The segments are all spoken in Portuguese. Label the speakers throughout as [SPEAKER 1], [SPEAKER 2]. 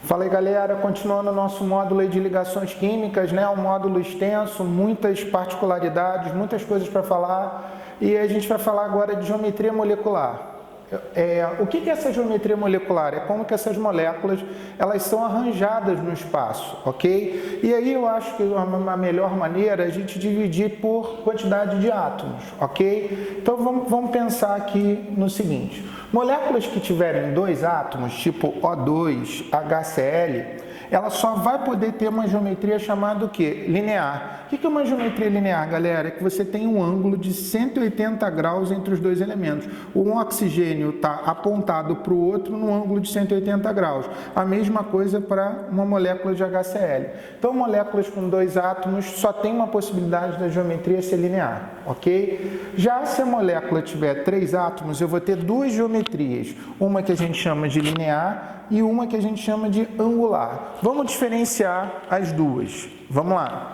[SPEAKER 1] Fala aí, galera, continuando o nosso módulo aí de ligações químicas, né? Um módulo extenso, muitas particularidades, muitas coisas para falar, e a gente vai falar agora de geometria molecular. O que é essa geometria molecular? É como que essas moléculas elas são arranjadas no espaço, ok? E aí eu acho que a melhor maneira é a gente dividir por quantidade de átomos, ok? Então vamos pensar aqui no seguinte: moléculas que tiverem dois átomos, tipo O2, HCl, ela só vai poder ter uma geometria chamada o quê? Linear. O que é uma geometria linear, galera? É que você tem um ângulo de 180 graus entre os dois elementos. Um oxigênio está apontado para o outro num ângulo de 180 graus. A mesma coisa para uma molécula de HCl. Então, moléculas com dois átomos só tem uma possibilidade da geometria ser linear, ok? Já se a molécula tiver três átomos, eu vou ter duas geometrias. Uma que a gente chama de linear e uma que a gente chama de angular. Vamos diferenciar as duas. Vamos lá.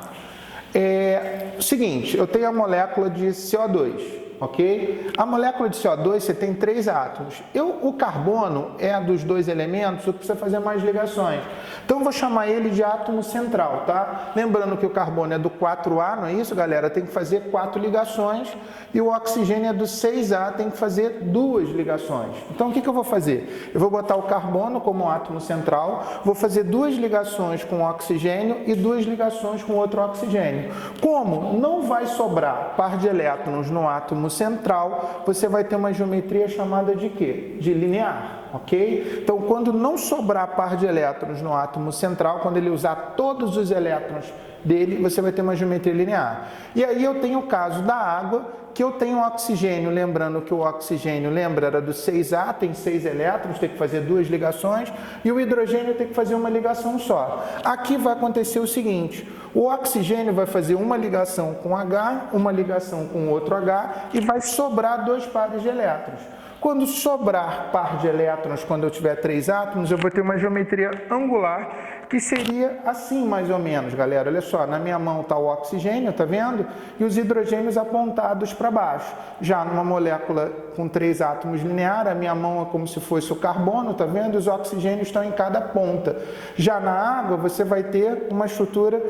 [SPEAKER 1] Seguinte, eu tenho a molécula de CO2, ok? A molécula de CO2, você tem três átomos. O carbono é dos dois elementos, eu preciso fazer mais ligações. Então, eu vou chamar ele de átomo central, tá? Lembrando que o carbono é do 4A, não é isso, galera? Tem que fazer 4 ligações. E o oxigênio é do 6A, tem que fazer 2 ligações. Então, o que eu vou fazer? Eu vou botar o carbono como átomo central, vou fazer 2 ligações com o oxigênio e 2 ligações com outro oxigênio. Como não vai sobrar par de elétrons no átomo central, você vai ter uma geometria chamada de quê? De linear. Ok? Então, quando não sobrar par de elétrons no átomo central, quando ele usar todos os elétrons dele, você vai ter uma geometria linear. E aí eu tenho o caso da água, que eu tenho oxigênio, lembrando que o oxigênio, era do 6A, tem 6 elétrons, tem que fazer 2 ligações, e o hidrogênio tem que fazer uma ligação só. Aqui vai acontecer o seguinte: o oxigênio vai fazer uma ligação com H, uma ligação com outro H, e vai sobrar 2 pares de elétrons. Quando sobrar par de elétrons, quando eu tiver 3 átomos, eu vou ter uma geometria angular, que seria assim mais ou menos, galera. Olha só, na minha mão está o oxigênio, tá vendo? E os hidrogênios apontados para baixo. Já numa molécula com 3 átomos linear, a minha mão é como se fosse o carbono, tá vendo? Os oxigênios estão em cada ponta. Já na água, você vai ter uma estrutura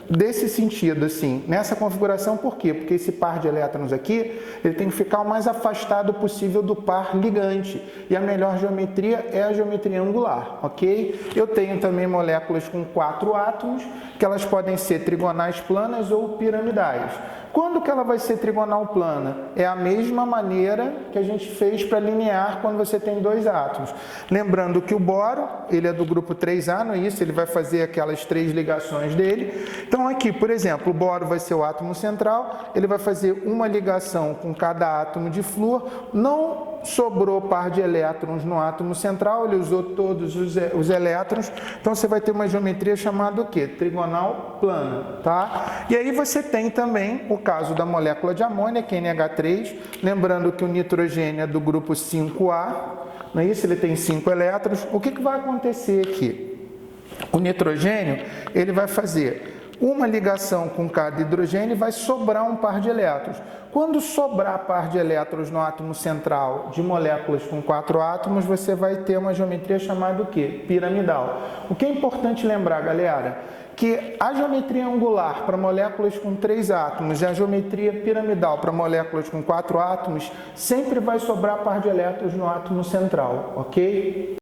[SPEAKER 1] desse sentido, assim, nessa configuração. Por quê? Porque esse par de elétrons aqui, ele tem que ficar o mais afastado possível do par ligante. E a melhor geometria é a geometria angular, ok? Eu tenho também moléculas com 4 átomos, que elas podem ser trigonais planas ou piramidais. Quando que ela vai ser trigonal plana? É a mesma maneira que a gente fez para linear quando você tem 2 átomos. Lembrando que o boro, ele é do grupo 3A, não é isso? Ele vai fazer aquelas 3 ligações dele. Então aqui, por exemplo, o boro vai ser o átomo central, ele vai fazer uma ligação com cada átomo de flúor. Não sobrou par de elétrons no átomo central, ele usou todos os elétrons, então você vai ter uma geometria chamada o quê? Trigonal plana, tá? E aí você tem também o caso da molécula de amônia, que é NH3, lembrando que o nitrogênio é do grupo 5A, não é isso? Ele tem 5 elétrons. O que vai acontecer aqui? O nitrogênio, ele vai fazer uma ligação com cada hidrogênio e vai sobrar um par de elétrons. Quando sobrar par de elétrons no átomo central de moléculas com 4 átomos, você vai ter uma geometria chamada o quê? Piramidal. O que é importante lembrar, galera, que a geometria angular para moléculas com 3 átomos e a geometria piramidal para moléculas com 4 átomos sempre vai sobrar par de elétrons no átomo central, ok?